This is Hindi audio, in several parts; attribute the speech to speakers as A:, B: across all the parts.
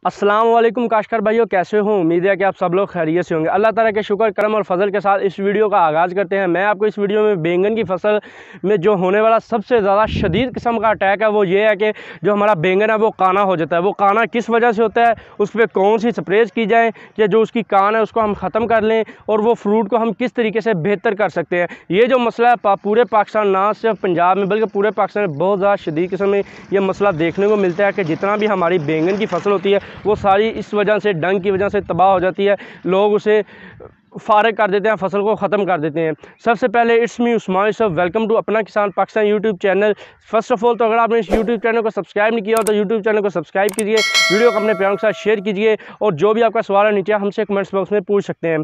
A: अस्सलाम वालेकुम काश्तकार भाइयों, कैसे हो? उम्मीद है कि आप सब लोग खैरियत से होंगे। अल्लाह ताला के शुक्र करम और फजल के साथ इस वीडियो का आगाज़ करते हैं। मैं आपको इस वीडियो में बैंगन की फसल में जो होने वाला सबसे ज़्यादा शदीद किस्म का अटैक है वो ये है कि जो हमारा बैंगन है वो काना हो जाता है। वो काना किस वजह से होता है, उस पर कौन सी स्प्रेज की जाए कि जो उसकी कान है उसको हम ख़त्म कर लें और वो फ्रूट को हम किस तरीके से बेहतर कर सकते हैं। ये जो मसला है पूरे पाकिस्तान, ना सिर्फ पंजाब में बल्कि पूरे पाकिस्तान में बहुत ज़्यादा शदीद किस्म में ये मसला देखने को मिलता है कि जितना भी हमारी बैंगन की फसल होती है वो सारी इस वजह से, डंग की वजह से तबाह हो जाती है। लोग उसे फारग कर देते हैं, फसल को ख़त्म कर देते हैं। सबसे पहले it's me Usman, welcome to Apna Kisan Pakistan YouTube channel. First of all तो अगर आपने इस यूट्यूब चैनल को सब्सक्राइब नहीं किया हो तो यूट्यूब चैनल को सब्सक्राइब कीजिए, वीडियो को अपने प्यारों के साथ शेयर कीजिए और जो भी आपका सवाल है नीचे हमसे कमेंट्स बॉक्स में पूछ सकते हैं।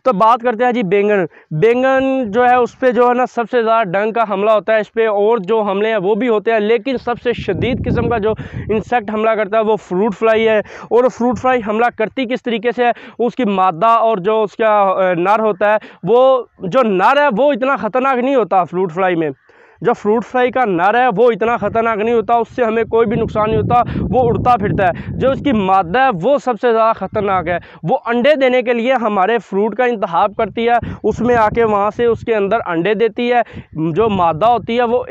A: तो बात करते हैं जी बैंगन जो है उस पर जो है ना सबसे ज़्यादा डंग का हमला होता है इस पर, और जो हमले हैं वो भी होते हैं, लेकिन सबसे शदीद किस्म का जो इंसेक्ट हमला करता है वो फ्रूट फ्लाई है। और फ्रूट फ्लाई हमला करती किस तरीके से है, उसकी मादा और जो उसका नर होता है, वो जो नर है वो इतना ख़तरनाक नहीं होता। फ्रूट फ्लाई में जो फ्रूट फ्लाई का नर है वो इतना ख़तरनाक नहीं होता, उससे हमें कोई भी नुकसान नहीं होता, वो उड़ता फिरता है। जो उसकी मादा है वो सबसे ज़्यादा ख़तरनाक है। वो अंडे देने के लिए हमारे फ्रूट का इंतखाब करती है, उसमें आके वहाँ से उसके अंदर अंडे देती है। जो मादा होती है वो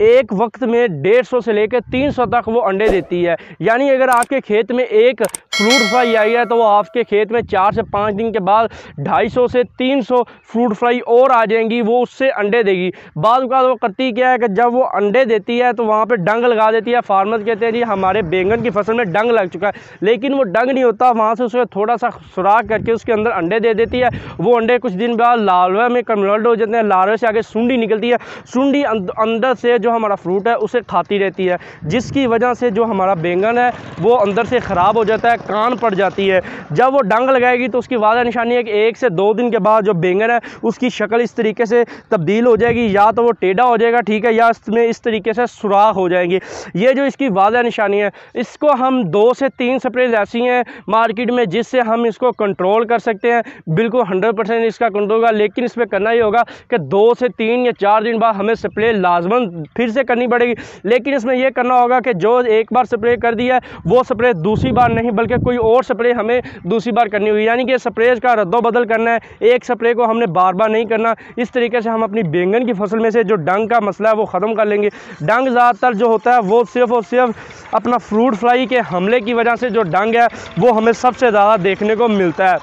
A: एक वक्त में 150 से लेकर 300 तक वो अंडे देती है। यानी अगर आपके खेत में एक फ्रूट फ्लाई आई है तो वो आपके खेत में 4 से 5 दिन के बाद 250 से 300 फ्रूट फ्लाई और आ जाएंगी, वो उससे अंडे देगी। बाद वो करती क्या है कि जब वो अंडे देती है तो वहाँ पे डंग लगा देती है। फार्मर्स कहते हैं जी हमारे बैंगन की फसल में डंग लग चुका है, लेकिन वो डंग नहीं होता, वहाँ से उसे थोड़ा सा सुराख करके उसके अंदर अंडे दे देती है। वो अंडे कुछ दिन बाद लार्वा में कन्वर्ट हो जाते हैं, लार्वे से आगे सूंडी निकलती है, सूंडी अंदर से जो हमारा फ्रूट है उसे खाती रहती है, जिसकी वजह से जो हमारा बैंगन है वो अंदर से ख़राब हो जाता है, कान पड़ जाती है। जब वो डंग लगाएगी तो उसकी वादा निशानी है कि 1 से 2 दिन के बाद जो बैंगन है उसकी शक्ल इस तरीके से तब्दील हो जाएगी, या तो वो टेढ़ा हो जाएगा, ठीक है, या इसमें इस तरीके से सुराख हो जाएंगे। ये जो इसकी वादा निशानी है, इसको हम 2 से 3 स्प्रेज ऐसी हैं मार्केट में जिससे हम इसको कंट्रोल कर सकते हैं। बिल्कुल 100% इसका कंट्रोल होगा, लेकिन इसमें करना ही होगा कि 2 से 3 या 4 दिन बाद हमें स्प्रे लाजमन फिर से करनी पड़ेगी। लेकिन इसमें यह करना होगा कि जो एक बार स्प्रे कर दिया है वो स्प्रे दूसरी बार नहीं बल्कि कोई और स्प्रे हमें दूसरी बार करनी होगी। यानी कि स्प्रे का रद्दो बदल करना है, एक स्प्रे को हमने बार बार नहीं करना। इस तरीके से हम अपनी बैंगन की फसल में से जो डंग का मसला है वो ख़त्म कर लेंगे। डंग ज़्यादातर जो होता है वो सिर्फ और सिर्फ अपना फ्रूट फ्लाई के हमले की वजह से जो डंग है वो हमें सबसे ज़्यादा देखने को मिलता है।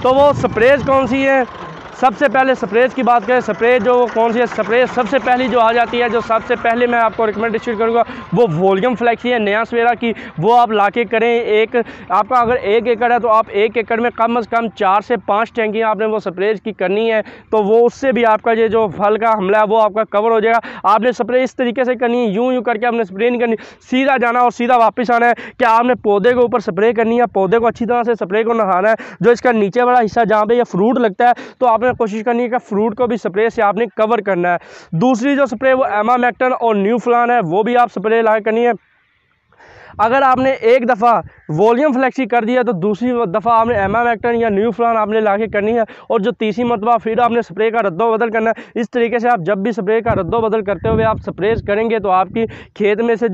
A: तो वो स्प्रेज कौन सी है? सबसे पहले स्प्रेज की बात करें, स्प्रे जो कौन सी है, स्प्रेज सबसे पहली जो आ जाती है, जो सबसे पहले मैं आपको रिकमेंडेशन करूँगा वो वॉल्यूम फ्लैक्सी है नया सवेरा की। वो आप लाके करें। आपका अगर 1 एकड़ है तो आप 1 एकड़ में कम से कम 4 से 5 टैंकी आपने वो स्प्रेज की करनी है, तो वो उससे भी आपका ये जो फल का हमला है वो आपका कवर हो जाएगा। आपने स्प्रे इस तरीके से करनी है, यूँ करके आपने स्प्रे नहीं करनी, सीधा जाना और सीधा वापस आना है। क्या आपने पौधे के ऊपर स्प्रे करनी है, पौधे को अच्छी तरह से स्प्रे को नहाना है। जो इसका नीचे वाला हिस्सा जहाँ पे ये फ्रूट लगता है तो आपने कोशिश करनी है कि फ्रूट को भी स्प्रे से आपने कवर करना है। दूसरी जो स्प्रे वो एमामेक्टन और न्यू फ्लान है, वो भी आप स्प्रे ला करनी है। अगर आपने एक दफ़ा वॉल्यूम फ्लैक्सी कर दिया तो दूसरी दफ़ा आपने एमामेक्टन या न्यू फ्लान आपने लाके करनी है, और जो तीसरी मरतबा फिर आपने स्प्रे का रद्दो बदल करना है। इस तरीके से आप जब भी स्प्रे का रद्दो बदल करते हुए आप स्प्रे करेंगे तो आपकी खेत में से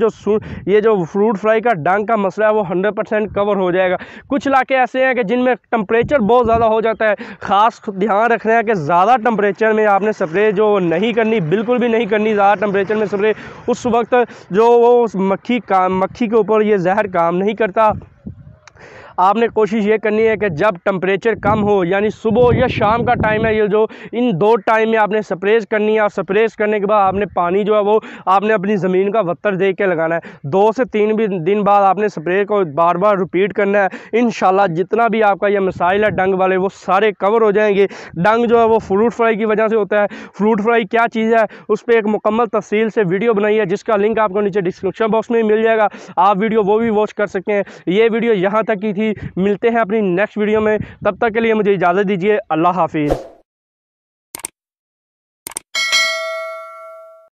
A: ये जो फ्रूट फ्लाई का डंग का मसला है वो 100% कवर हो जाएगा। कुछ इलाके ऐसे हैं कि जिनमें टेम्परेचर बहुत ज़्यादा हो जाता है, ख़ास ध्यान रखना है कि ज़्यादा टेम्परेचर में आपने स्प्रे जो नहीं करनी, बिल्कुल भी नहीं करनी ज़्यादा टेम्परेचर में स्प्रे। उस वक्त जो वो मक्खी के ऊपर ये जहर काम नहीं करता। आपने कोशिश ये करनी है कि जब टेम्परेचर कम हो, यानी सुबह या शाम का टाइम है, ये जो इन 2 टाइम में आपने स्प्रेज करनी है। और स्प्रेज करने के बाद आपने पानी जो है वो आपने अपनी ज़मीन का बहत्तर दे के लगाना है। 2 से 3 दिन बाद आपने स्प्रे को बार बार रिपीट करना है। इंशाल्लाह जितना भी आपका ये मसाइल है डंग वाले वो सारे कवर हो जाएंगे। डंग जो है वो फ्रूट फ्लाई की वजह से होता है। फ्रूट फ्लाई क्या चीज़ है उस पर एक मुकम्मल तफसील से वीडियो बनाई है, जिसका लिंक आपको नीचे डिस्क्रिप्शन बॉक्स में मिल जाएगा, आप वीडियो वो भी वॉच कर सकते हैं। ये वीडियो यहाँ तक की थी, मिलते हैं अपनी नेक्स्ट वीडियो में, तब तक के लिए मुझे इजाज़त दीजिए। अल्लाह हाफिज़।